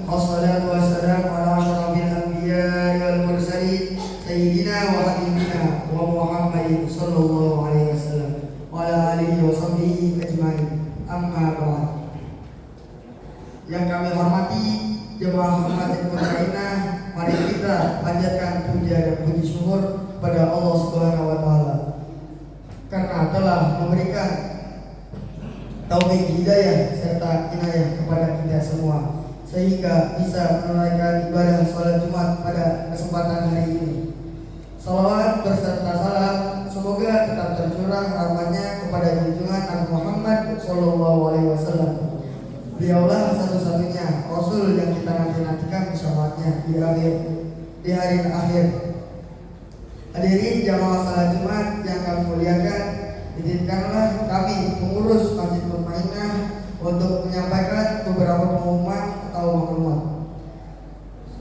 Wassalatu wassalamu ala asyrafil anbiya'i wal mursalin sayyidina wa habibina wa Muhammadin sallallahu alaihi wasallam wa ala alihi wa sahbihi ajmain. Amma ba'd. Yang kami hormati jemaah Masjid Mutainah, mari kita panjatkan puja dan puji syukur pada Allah Subhanahu wa taala karena telah memberikan taufik hidayah serta inayah kepada kita semua sehingga bisa menunaikan ibadah salat Jumat pada kesempatan hari ini. Salawat beserta salam semoga tetap tercurah rahmatnya kepada junjungan Nabi Muhammad sallallahu alaihi wasallam. Beliaulah satu-satunya Rasul yang kita nanti-nantikan bersamaannya di hari akhir. Hadirin jamaah salat Jumat yang kami muliakan, izinkanlah kami pengurus Masjid Mutainah untuk menyampaikan beberapa pengumuman atau maklumat.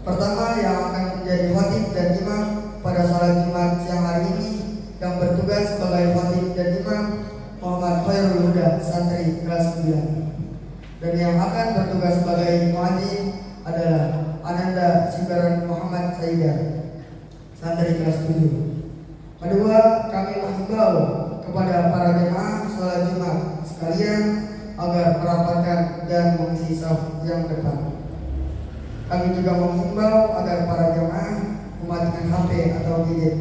Pertama, yang akan menjadi khatib dan imam pada salat Jumat siang hari ini yang bertugas sebagai khatib dan imam Muhammad Khairul Huda, santri kelas 9. Dan yang akan bertugas sebagai muadzin adalah Ananda Sibaran Muhammad Saida, santri kelas 7. Kedua, kami menghimbau kepada para jemaah salat Jumat sekalian agar merapatkan dan mengisi saf yang depan. Kami juga menghimbau agar para jemaah mematikan HP atau gadget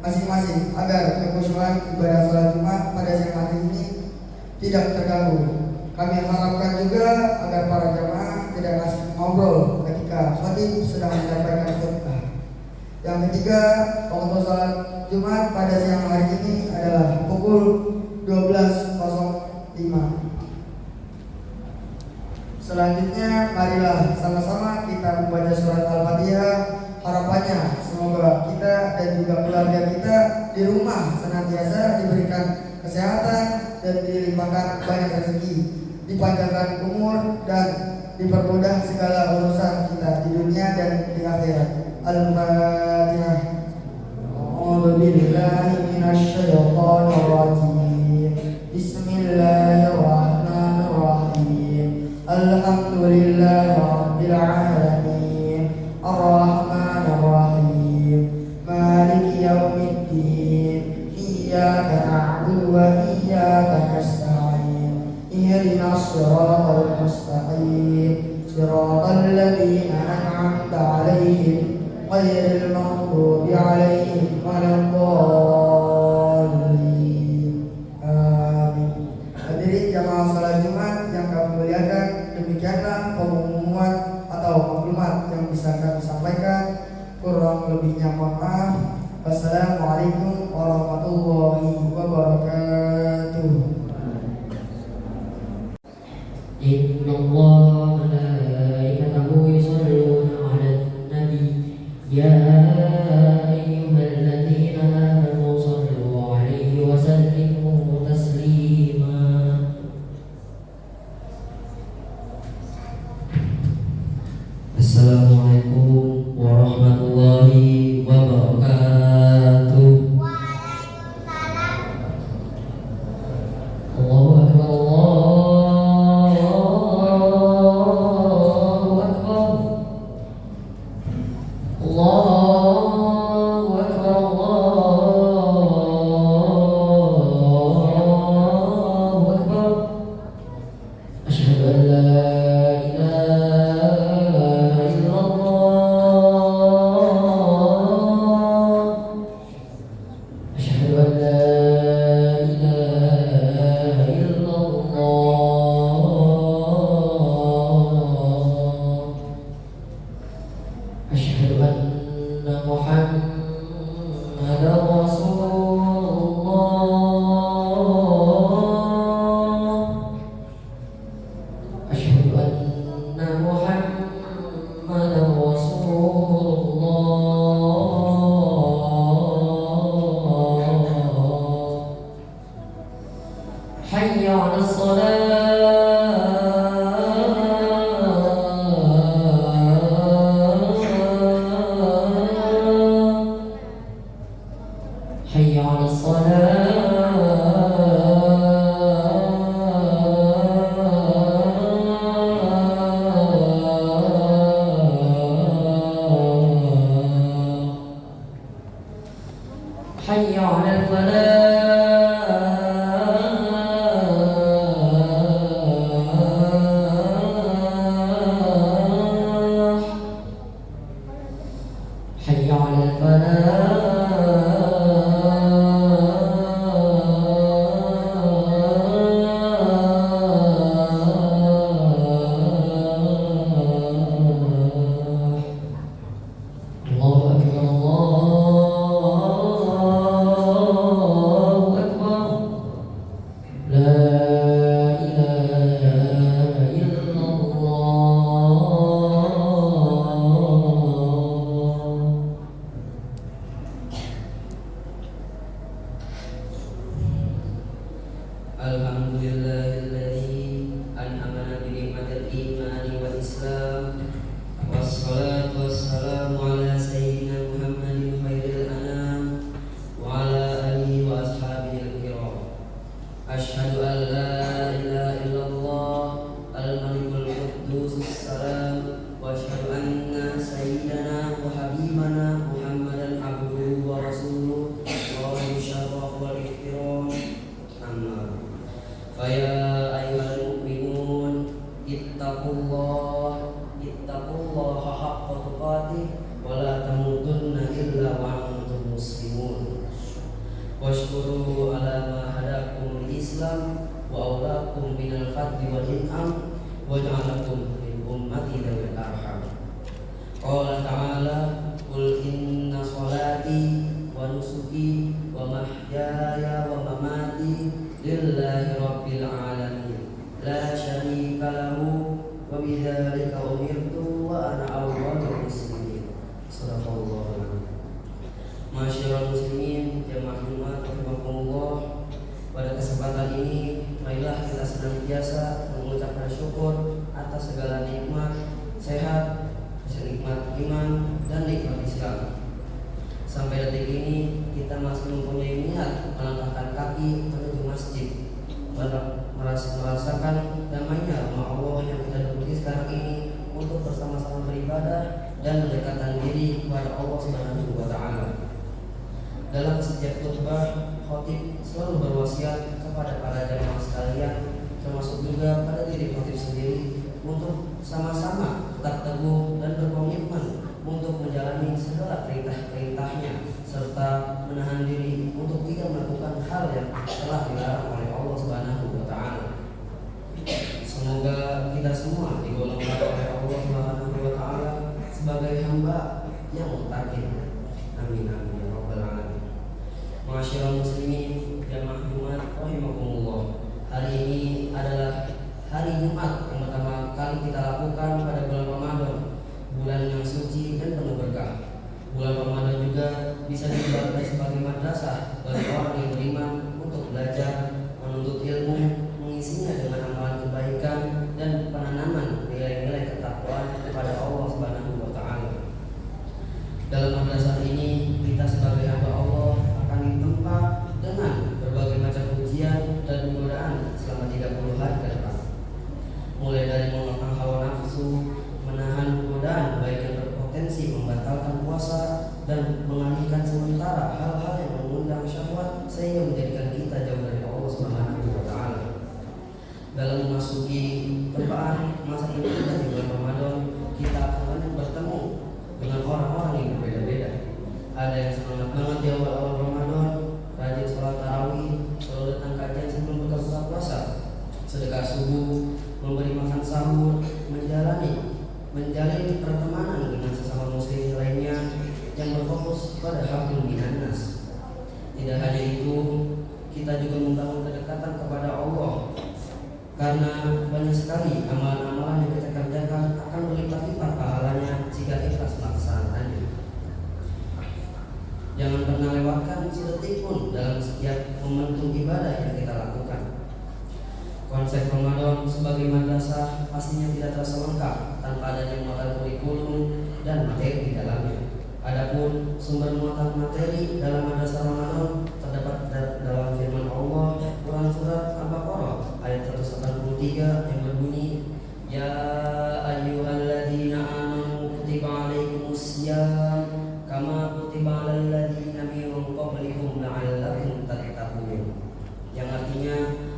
masing-masing agar kekhusyuan ibadah salat Jumat pada siang hari ini tidak terganggu. Kami harapkan juga agar para jemaah tidak asik ngobrol ketika khatib sedang menyampaikan khutbah. Yang ketiga, waktu salat Jumat pada siang hari ini adalah pukul 12.05. Selanjutnya, marilah sama-sama kita membaca surat Al-Fatihah. Harapannya semoga kita dan juga keluarga kita di rumah senantiasa diberikan kesehatan dan dilimpahkan banyak rezeki, dipanjangkan umur dan dipermudah segala urusan kita di dunia dan di akhirat. Al-Fatihah. A'udzu billahi minasy syaithanir rajim. Bismillahirrahmanirrahim. Alhamdulillahi rabbil alamin. Ar-Rahmanir Rahim. Maliki yaumiddin. Iyyaka na'budu wa iyyaka nasta'in. Ihdinas siratal mustaqim. Siratal ladzina an'amta 'alaihim ghairil maghdubi 'alaihim waladdallin. Amin. Hadirin jamaah salat Jumat yang kami muliakan, demikianlah pengumuman atau maklumat yang bisa kami sampaikan. Kurang lebihnya mohon maaf. Wassalamualaikum warahmatullahi wabarakatuh. Innallaha wa malaikatahu yusholluna 'alan nabi ya ayyuhalladzina amanu shallu 'alaihi wa sallimu taslima. Assalamualaikum warahmatullahi wabarakatuh. Allahu akbar, Allahu akbar, Allahu akbar, Allahu akbar. Asyhadu an la ilaha illallah wassalamu ala sayyidina Muhammadin khairil anam wa ala alihi wa ashabihi al-kiram. Asyhadu an la ilaha illallah al-malikul quddus salam wa asyhadu anna sayyidana wa habibana Muhammadan abduhu wa rasuluh wa syaraf wal ihtiram. Amma faya ayyuhal mu'minun ittaqullaha haqqa tuqatih wa la tamutunna illa wa antum muslimun. Washkuru ala ma hadakum lil Islam wa awlakum minal fadli wal in'am wa ja'alakum min ummati dzawil arham. Qala ta'ala qul inna salati wa nusuki wa mahyaya wa mamati lillahi rabbil alamin la syarika lahu wa bidzalika umirtu wa ana awwalul muslimin. Shadaqallahu alazim. Masyaallah muslimin, jamaah Jumat rahimakumullah. Pada kesempatan ini marilah kita senantiasa mengucapkan syukur atas segala nikmat sehat, nikmat iman dan nikmat Islam. Sampai detik ini kita masih mempunyai niat melangkahkan kaki menuju masjid, merasakan damainya rumah Allah yang kita duduki sekarang ini untuk bersama-sama beribadah dan mendekatkan diri kepada Allah Subhanahu wa taala. Dalam setiap khutbah, khotib selalu berwasiat kepada para jamaah sekalian, termasuk juga pada diri khotib sendiri, untuk sama-sama tetap teguh dan berkomitmen untuk menjalani segala perintah-perintahnya serta menahan diri untuk tidak melakukan hal yang telah dilarang oleh Allah Subhanahu wa taala. Semoga kita semua digolongkan oleh Allah Subhanahu wa taala sebagai hamba yang muttaqin. Amin amin ya rabbal alamin. Masyaallah muslimin, jamaah Jumat rahimakumullah. Hari ini adalah hari Jumat yang pertama kali kita lakukan pada bulan Ramadan, bulan yang suci dan penuh berkah. Bulan Ramadan juga bisa diibaratkan sebagai madrasah bagi orang yang beriman untuk belajar, menuntut ilmu, mengisinya dengan amalan kebaikan dan penanaman nilai-nilai ketakwaan kepada Allah Subhanahu wa taala. Dalam madrasah ini kita sebagai hamba Allah akan ditempa dengan berbagai macam ujian dan godaan selama 30 hari ke depan. Mulai dari mengekang hawa nafsu, menahan godaan baik yang berpotensi membatalkan puasa dan mengalihkan sementara hal-hal yang mengundang syahwat sehingga menjadikan kita jauh dari Allah Subhanahu wa taala. Dalam memasuki perpaan masa ini dan di bulan Ramadan, kita akan bertemu dengan orang-orang yang berbeda-beda. Ada yang semangat banget di awal-awal Ramadan, rajin sholat tarawih, selalu datang kajian sebelum berbuka puasa, sedekah subuh, memberi makan sahur, menjalin pertemanan dengan sesama muslim lainnya yang berfokus pada haqqul minan nas. Tidak hanya itu, kita juga membangun kedekatan kepada Allah, karena banyak sekali amalan-amalan yang kita kerjakan akan berlipat-lipat pahalanya jika ikhlas melaksanakannya. Jangan pernah lewatkan sedetik pun dalam setiap momentum ibadah yang kita lakukan. Konsep Ramadan sebagai madrasah pastinya tidak terasa lengkap tanpa adanya muatan kurikulum dan materi di dalamnya. Adapun sumber muatan materi dalam madrasah Ramadan terdapat dalam firman Allah Quran surat Al-Baqarah ayat 183 yang berbunyi, Ya ayyuhalladzina amanu kutiba alaikumusiyam kama kutiba alal ladzina min qablikum la'allakum tattaqun. Yang artinya,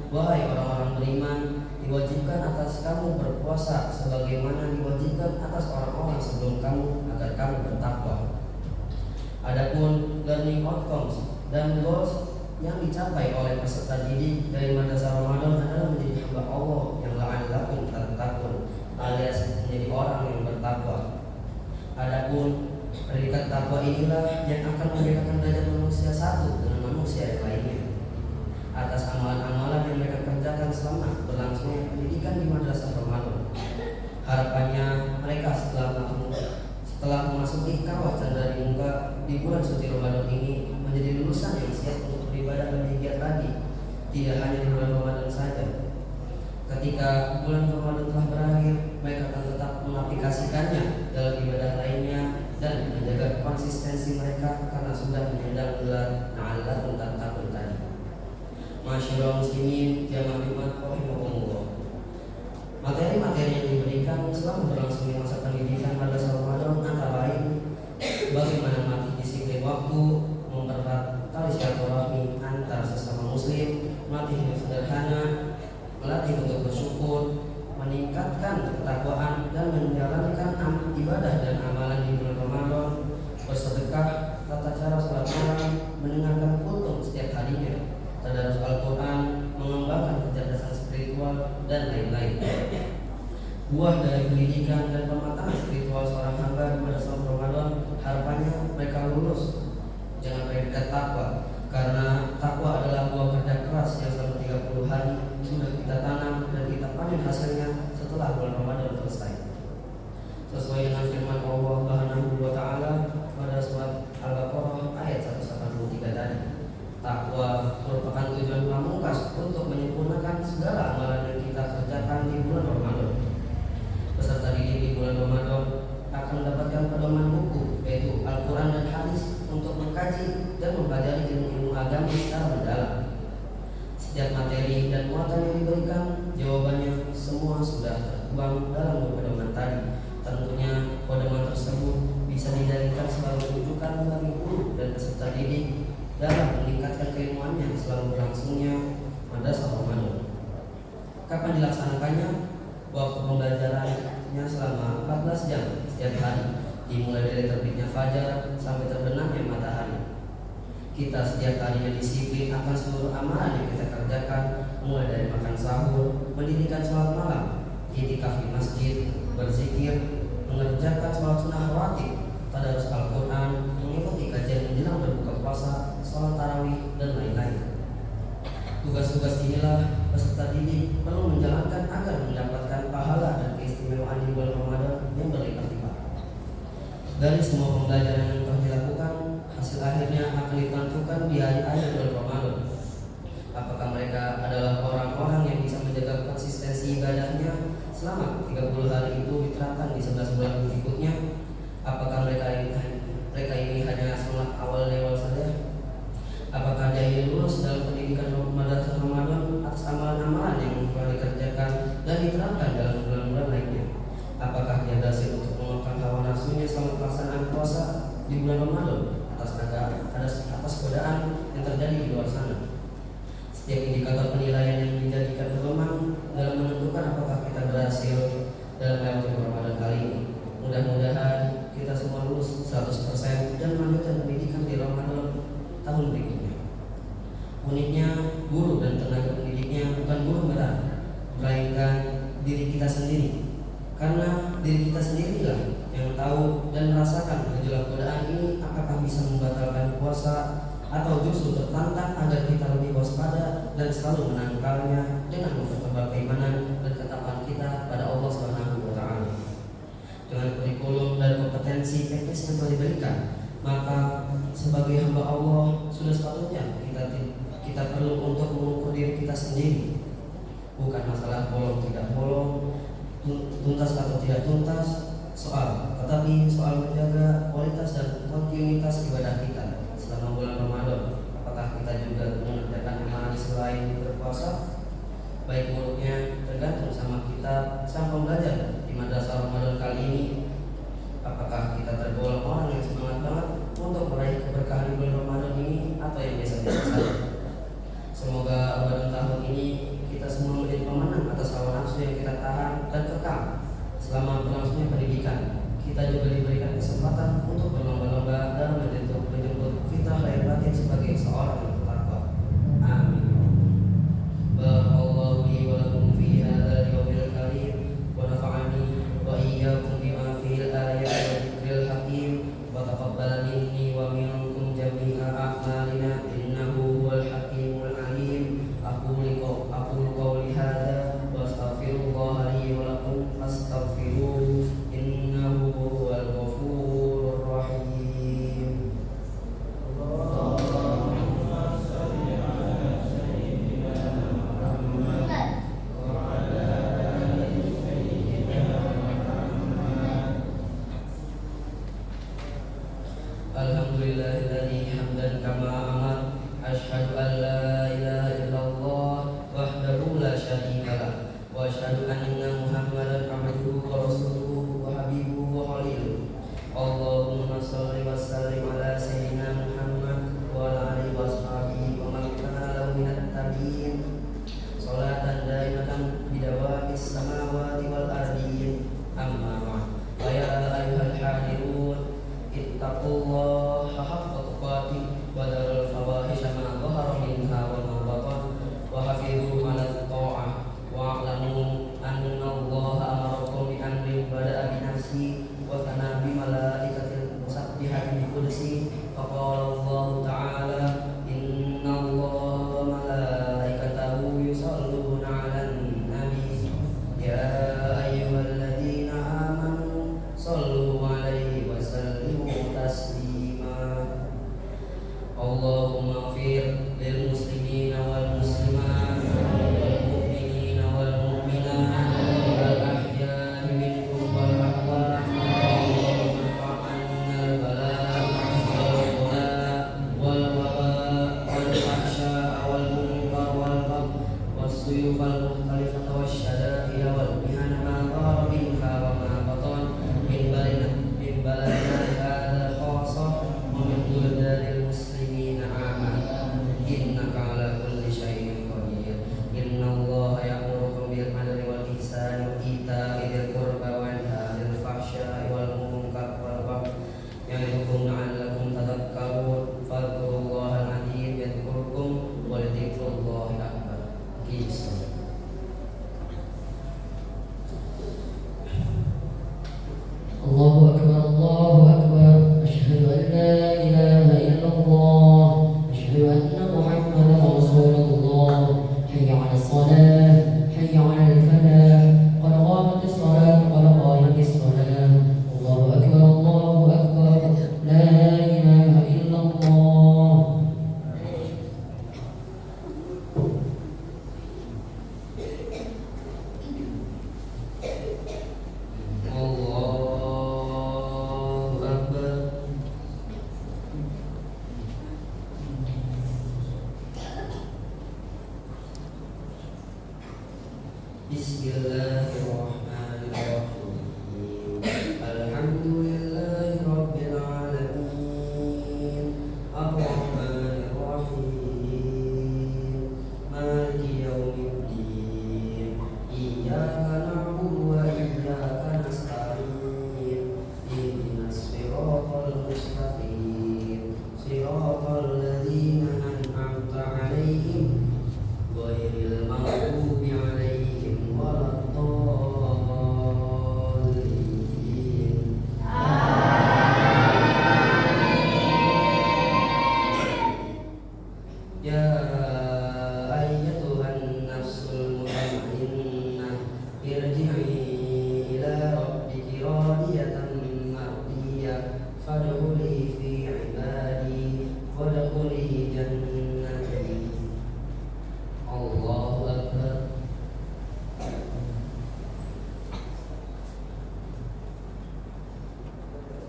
wahai orang-orang beriman, diwajibkan atas kamu berpuasa sebagaimana diwajibkan atas orang-orang sebelum kamu agar kamu bertakwa. Adapun learning outcomes dan goals yang dicapai oleh peserta didik dari madrasah Ramadan adalah menjadi hamba Allah yang la'allakum tattaqun, alias menjadi orang yang bertakwa. Adapun predikat takwa inilah yang akan membedakan derajat manusia satu dengan manusia yang lainnya atas amalan-amalan yang mereka kerjakan selama berlangsungnya pendidikan di madrasah Ramadan. Harapannya mereka setelah memasuki kawah candra di muka di bulan suci Ramadan ini menjadi lulusan yang siap untuk beribadah lebih giat lagi, tidak hanya di bulan Ramadan saja. Ketika bulan Ramadan telah berakhir, mereka akan tetap mengaplikasikannya dalam ibadah lainnya dan menjaga konsistensi mereka karena sudah menyandang gelar Na'alakum Tattaqun tadi. Masyaallah muslimin jamaah Jumat rahimakumullah. Materi-materi yang diberikan selama berlangsungnya masa pendidikan pada Ramadan antara lain bagaimana melatih disiplin waktu, mempererat tali silaturahmi antar sesama muslim, melatih hidup sederhana, melatih untuk bersyukur, meningkatkan ketakwaan dan menjalankan ibadah dan amalan di bulan Ramadan, bersedekah, tata cara salat malam, mendengarkan kultum setiap harinya, tadarus Al-Quran, mengembangkan kecerdasan spiritual dan lain-lain. Buah dari pendidikan dan pematangan spiritual seorang hamba pada selama Ramadan, harapannya mereka lulus. Jangan predikat takwa, karena takwa adalah buah kerja keras yang selama 30 hari sudah kita tanam dan kita panen hasilnya setelah bulan Ramadan selesai. Sesuai dengan firman Allah Subhanahu wa taala pada surat Al-Baqarah ayat 183 tadi. Takwa merupakan tujuan pamungkas untuk menyempurnakan segala amalan yang kita kerjakan di bulan Ramadan. Peserta didik di bulan Ramadan akan mendapatkan pedoman buku yaitu Al-Quran dan Hadis untuk mengkaji dan mempelajari ilmu agama secara mendalam. Setiap materi dan muatan yang diberikan, jawabannya semua sudah tertuang dalam buku pedoman tadi. Tentunya pedoman tersebut bisa dijadikan sebagai rujukan bagi guru dan peserta didik dalam meningkatkan keilmuannya selama berlangsungnya madrasah Ramadan. Kapan dilaksanakannya? Waktu pembelajarannya selama 14 jam setiap hari, dimulai dari terbitnya fajar sampai terbenamnya matahari. Kita setiap harinya disiplin akan seluruh amalan yang kita kerjakan, mulai dari makan sahur, mendirikan sholat malam, i'tikaf di masjid, berzikir, mengerjakan sholat sunnah rawatib, tadarus Al-Quran, mengikuti kajian menjelang berbuka puasa, sholat tarawih, dan lain-lain. Tugas-tugas inilah peserta didik perlu menjalankan agar mendapatkan pahala dan keistimewaan di bulan Ramadan yang berlipat-lipat. Dari semua pembelajaran yang telah dilakukan, hasil akhirnya akan ditentukan di hari-hari bulan Ramadan. Apakah mereka adalah orang-orang yang bisa menjaga konsistensi ibadahnya selama 30 hari itu diterapkan di 11 bulan berikutnya? Apakah mereka ini hanya semangat awal lewat saja? Apakah dia ingin lulus dalam pendidikan madrasah Ramadan atas amalan-amalan yang telah dikerjakan dan diterapkan dalam bulan-bulan lainnya? Apakah dia berhasil untuk mengeluarkan hawa nafsunya selama pelaksanaan puasa di bulan Ramadan atas godaan yang terjadi di luar sana? Setiap indikator penilaian yang dijadikan pedoman dalam menentukan apakah kita berhasil dalam melewati Ramadan kali ini. Mudah-mudahan kita semua lulus 100% dan melanjutkan pendidikan di Ramadan tahun berikutnya. Uniknya, guru dan tenaga pendidiknya bukan guru berat, melainkan diri kita sendiri. Karena diri kita sendirilah yang tahu dan merasakan gejolak godaan ini apakah bisa membatalkan puasa atau justru tertantang agar kita lebih waspada dan selalu menangkalnya dengan mempertebal keimanan dan ketakwaan kita pada Allah Subhanahu wa taala. Dengan kurikulum dan kompetensi teknis yang telah diberikan, maka sebagai hamba Allah sudah sepatutnya kita perlu untuk mengukur diri kita sendiri. Bukan masalah bolong tidak bolong, tuntas atau tidak tuntas tetapi soal menjaga kualitas dan kontinuitas ibadah kita selama bulan Ramadan. Apakah kita juga mengerjakan amalan selain berpuasa? Baik buruknya tergantung sama kita sang pembelajar di madrasah Ramadan kali ini. Apakah kita tergolong orang yang semangat banget untuk meraih keberkahan di bulan Ramadan ini atau yang biasa-biasa saja? Semoga Ramadan tahun ini kita semua menjadi pemenang atas hawa nafsu yang kita tahan dan kekang selama berlangsungnya pendidikan. Kita juga diberi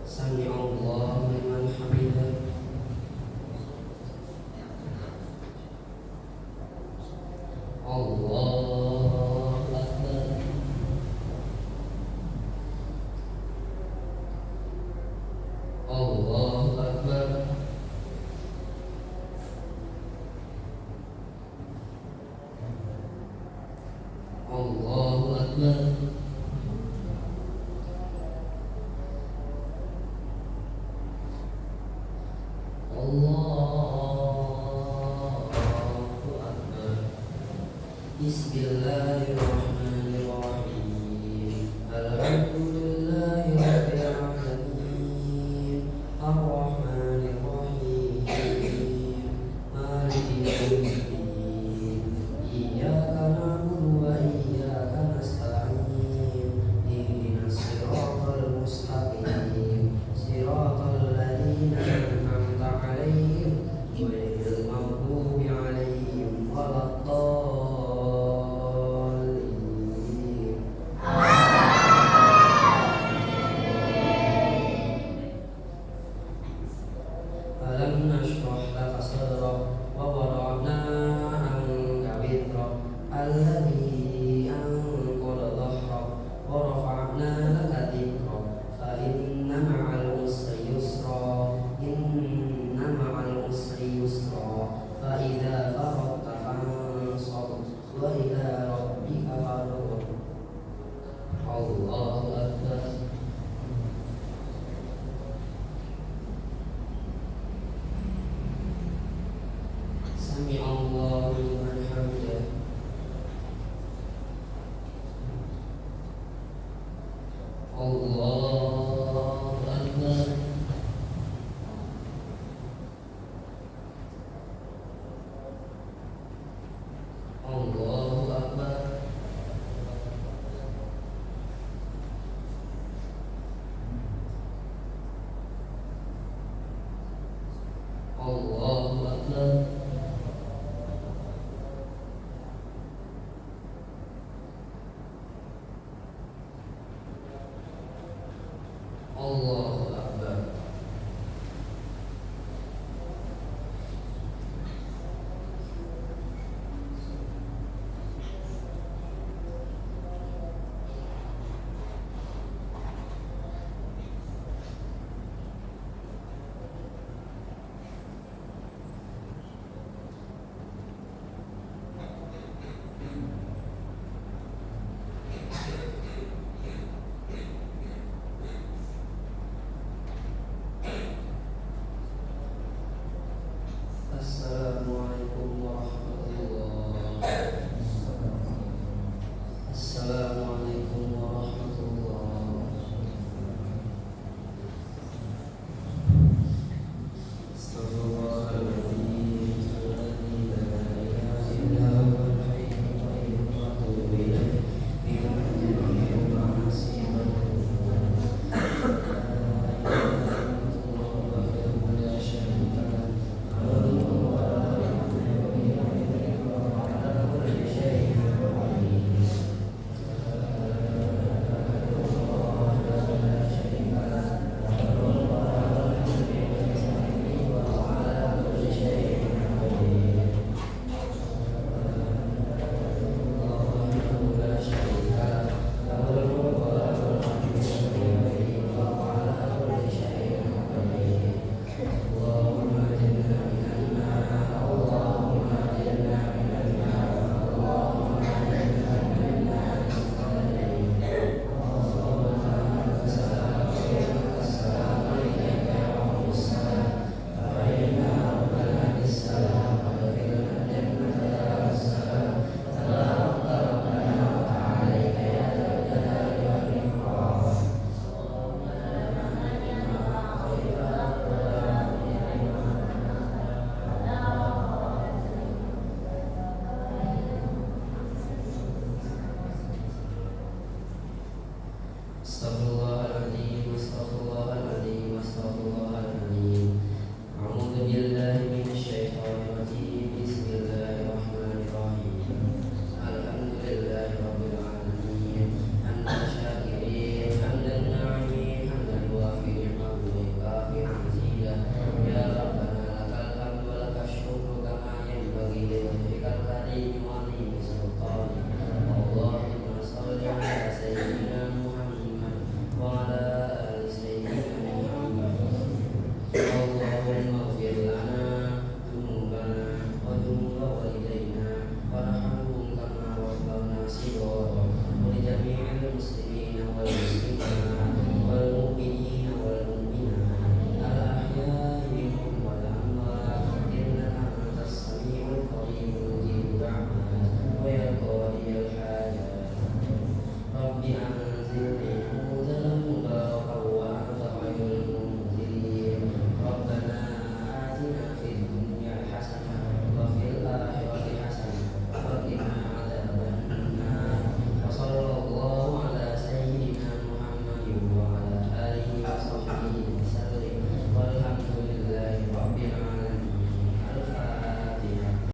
Sami'allahu liman hamidah. Allahu akbar. Allahu akbar. Allahu akbar. Allahu akbar. Bismillahirrahmanirrahim. Alhamdulillahi rabbil alamin. Arrahmanir rahim. Maliki yaumiddin. Iyyaka na'budu wa iyyaka nasta'in. Ihdinas siratal mustaqim. Siratal ladzina an'amta 'alaihim ghairil maghdubi 'alaihim waladdallin. Alam nashrah laka sadrak wa wada'na 'anka wizrak alladzi anqadha dhahrak wa rafa'na laka dhikrak fa inna ma'al usri yusra inna ma'al usri yusra fa idza faragta fansab wa ila rabbika farghab. Allahu akbar. Sami'allahu liman hamidah. Allahu akbar. Allahu akbar. Allahu akbar. Allah